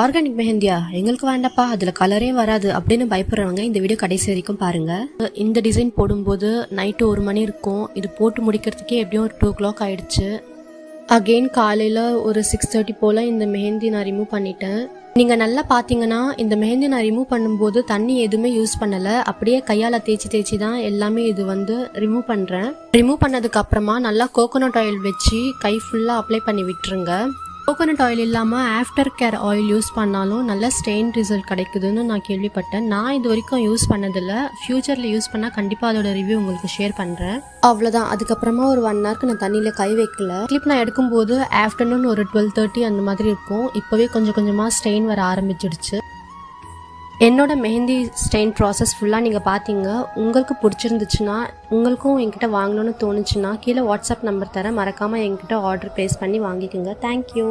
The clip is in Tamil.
ஆர்கானிக் மெஹந்தியா எங்களுக்கு வேண்டாப்பா, அதுல கலரே வராது அப்படின்னு பயப்படுறவங்க இந்த வீடியோ கடைசி வரைக்கும் பாருங்க. இந்த டிசைன் போடும்போது நைட்டு 1 மணி இருக்கும். இது போட்டு முடிக்கிறதுக்கே எப்படியும் ஒரு 2 o'clock ஆயிடுச்சு. அகெயின் காலையில ஒரு 6:30 போல இந்த மெஹந்தி நான் ரிமூவ் பண்ணிட்டேன். நீங்க நல்லா பாத்தீங்கன்னா இந்த மெஹந்தி நான் ரிமூவ் பண்ணும்போது தண்ணி எதுவுமே யூஸ் பண்ணல, அப்படியே கையால தேய்ச்சி தான் எல்லாமே இது ரிமூவ் பண்றேன். ரிமூவ் பண்ணதுக்கு அப்புறமா நல்லா கோகோனட் ஆயில் வச்சு கை ஃபுல்லா அப்ளை பண்ணி விட்டுருங்க. கோகோனட் ஆயில் இல்லாமல் ஆஃப்டர் கேர் ஆயில் யூஸ் பண்ணாலும் நல்ல ஸ்டெயின் ரிசல்ட் கிடைக்குதுன்னு நான் கேள்விப்பட்டேன். நான் இது வரைக்கும் யூஸ் பண்ணதில்லை. ஃப்யூச்சரில் யூஸ் பண்ணால் கண்டிப்பாக அதோட ரிவ்யூ உங்களுக்கு ஷேர் பண்ணுறேன். அவ்வளோதான். அதுக்கப்புறமா ஒரு 1 ஹவருக்கு நான் தண்ணியில் கை வைக்கல. கிளிப் நான் எடுக்கும்போது ஆஃப்டர்நூன் ஒரு 12:30 அந்த மாதிரி இருக்கும். இப்போவே கொஞ்சம் கொஞ்சமாக ஸ்டெயின் வர ஆரம்பிச்சிடுச்சு. என்னோட மெஹந்தி ஸ்டெயின் ப்ராசஸ் ஃபுல்லாக நீங்கள் பார்த்தீங்க. உங்களுக்கு பிடிச்சிருந்துச்சுன்னா, உங்களுக்கும் என்கிட்ட வாங்கணும்னு தோணுச்சுன்னா கீழே வாட்ஸ்அப் நம்பர் தரேன். மறக்காமல் என்கிட்ட ஆர்டர் ப்ளேஸ் பண்ணி வாங்கிக்கோங்க. தேங்க்யூ.